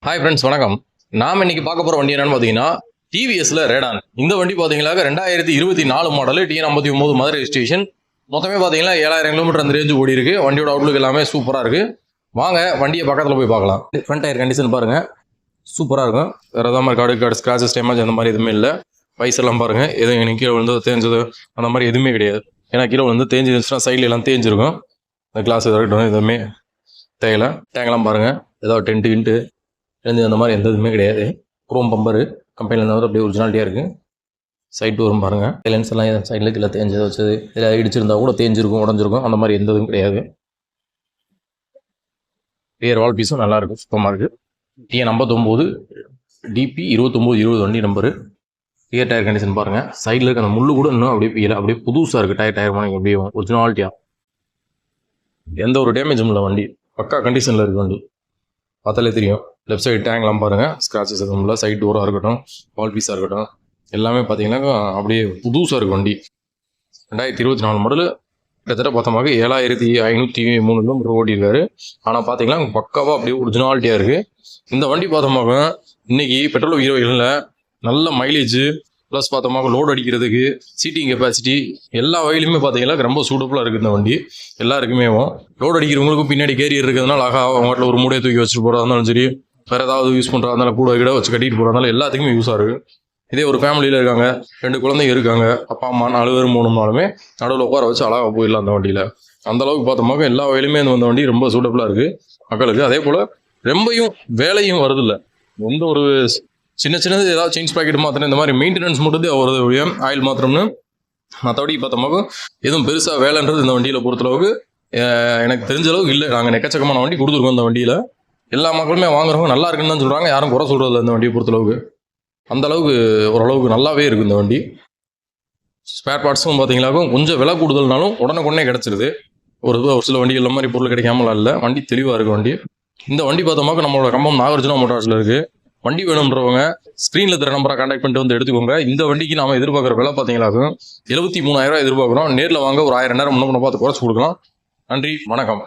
Hi friends, வணக்கம். நாம் இன்னைக்கு பார்க்க போகிற வண்டி என்னன்னு பார்த்தீங்கன்னா டிவிஎஸ்ல ரேடான். இந்த வண்டி பார்த்தீங்கன்னா 2024 மாடல் TN59 மதுரை ரெஜிஸ்ட்ரேஷன். மொத்தமே பார்த்தீங்கன்னா 7000 கிலோமீட்டர் அந்த ரேஞ்சு ஓடி இருக்கு. வண்டியோட அவுட்லுக் எல்லாமே சூப்பராக இருக்கு. வாங்க வண்டியை பக்கத்தில் போய் பார்க்கலாம். ஃப்ரண்ட் டயர் கண்டிஷன் பாருங்க, சூப்பராக இருக்கும். வேறு எதாவது மாதிரி கார்டு ஸ்க்ராச்சஸ் டேமேஜ் அந்த மாதிரி எதுவுமே இல்லை. வயசெல்லாம் பாருங்க, எதுவும் எனக்கு கீழே விழுந்து தேஞ்சது அந்த மாதிரி எதுவுமே கிடையாது. ஏன்னா கீழே விழுந்து தேஞ்சிருந்துச்சுன்னா சைடில் எல்லாம் தேஞ்சிருக்கும். இந்த கிளாஸ் இருக்கட்டும், எதுவுமே தேங்கலாம். டேங்கெல்லாம் பாருங்க, ஏதாவது டென்ட்டு அந்த மாதிரி எந்த இதுவுமே கிடையாது. குரோம் பம்பரு கம்பெனியில் இருந்தால் அப்படியே ஒரிஜினாலிட்டியாக இருக்குது. சைட் டூரும் பாருங்கள், லென்ஸ் எல்லாம் சைடில் கீழே தேஞ்சதை வச்சது, இதில் இடிச்சிருந்தா கூட தேஞ்சிருக்கும், உடஞ்சிருக்கும். அந்த மாதிரி எந்த இதுவும் கிடையாது. ரியர் வால் பீஸும் நல்லாயிருக்கும், சுத்தமாக இருக்குது. TN59 DP 2920 வண்டி நம்பரு. ரியர் டயர் கண்டிஷன் பாருங்கள், சைடில் இருக்க அந்த முள்ளு கூட இன்னும் அப்படியே புதுசாக இருக்குது. டயர் மாதிரி அப்படியே ஒரிஜினாலிட்டியாக, எந்த ஒரு டேமேஜும் இல்லை. வண்டி பக்கா கண்டிஷனில் இருக்குது. வண்டி பார்த்தாலே தெரியும். லெஃப்ட் சைடு டேங்க்லாம் பாருங்கள், ஸ்க்ராச்சஸ் எதுவும் இல்லை. சைட் டோராக இருக்கட்டும், வால் பீஸாக இருக்கட்டும், எல்லாமே பார்த்தீங்கன்னா அப்படியே புதுசாக இருக்குது. வண்டி 2024 மாடல். கிட்டத்தட்ட பார்த்தோமாக 7503 கிலோமீட்டர் ஓட்டியிருக்காரு. ஆனால் பார்த்தீங்கன்னா பக்காவாக அப்படியே ஒரிஜினாலிட்டியாக இருக்குது. இந்த வண்டி பார்த்தோமாக இன்னைக்கு பெட்ரோல் ஹீரோயில் நல்ல மைலேஜ் ப்ளஸ் பார்த்தோமாக லோடு அடிக்கிறதுக்கு சீட்டிங் கெப்பாசிட்டி எல்லா வகையிலுமே பார்த்தீங்கன்னா ரொம்ப சூட்டபுளாக இருக்குது. இந்த வண்டி எல்லாருக்குமே லோடு அடிக்கிறவங்களுக்கும் பின்னாடி கேரியர் இருக்கிறதுனால அவங்க வீட்டில் ஒரு மூடையை தூக்கி வச்சுட்டு போகிறதா இருந்தாலும் சரி, வேறு ஏதாவது யூஸ் பண்ணுறதுனால கூட வச்சு கட்டிட்டு போகிறதுனால எல்லாத்துக்குமே யூஸாக இருக்குது. இதே ஒரு ஃபேமிலியில் இருக்காங்க, 2 குழந்தைங்க இருக்காங்க, அப்பா அம்மா 4 பேர் 3 நாளுமே நடுவில் உட்கார வச்சு அழகாக போயிடலாம் அந்த வண்டியில். அந்தளவுக்கு பார்த்தோமாக எல்லா வகையிலுமே அந்த வண்டி ரொம்ப சூட்டபுளாக இருக்குது மக்களுக்கு. அதே போல் ரொம்பையும் வேலையும் வருதில்லை. எந்த ஒரு சின்னது ஏதாவது சேஞ்ச் பாக்கெட் மாத்திரம், இந்த மாதிரி மெயின்டெனன்ஸ் மட்டும் வருது, ஆயில் மாத்திரம்னு. மற்றபடி பார்த்தோமாக எதுவும் பெருசாக வேலைன்றது இந்த வண்டியில் பொறுத்தளவுக்கு எனக்கு தெரிஞ்ச அளவுக்கு இல்லை. நாங்கள் எக்கச்சக்கமான வண்டி கொடுத்துருக்கோம் இந்த வண்டியில். எல்லா மக்களுமே வாங்குறவங்க நல்லா இருக்குன்னு தான் சொல்கிறாங்க, யாரும் குறை சொல்கிறதில்ல இந்த வண்டியை பொறுத்தளவுக்கு. அந்தளவுக்கு ஓரளவுக்கு நல்லாவே இருக்குது இந்த வண்டி. ஸ்பேர் பார்ட்ஸும் பார்த்தீங்கன்னாக்கும் கொஞ்சம் விலை கூடுதல்னாலும் உடனே கிடச்சிருது. ஒரு சில வண்டிகள் மாதிரி பொருள் கிடைக்காமலாம் இல்லை. வண்டி தெளிவாக இருக்குது வண்டி. இந்த வண்டி பார்த்தோமாக நம்மளோட கம்பம் நாகார்ஜுனா மோட்டார்ஸில் இருக்குது. வண்டி வேணுன்றவங்க ஸ்க்ரீனில் தர நம்பரை கான்டாக்ட் பண்ணிட்டு வந்து எடுத்துக்கோங்க. இந்த வண்டிக்கு நாம எதிர்பார்க்குற விலை பார்த்தீங்கன்னாக்கும் 73,000 எதிர்பார்க்குறோம். நேரில் வாங்க ஒரு 1000 2,000 முன்ன பார்த்து குறைச்சி கொடுக்கலாம். நன்றி, வணக்கம்.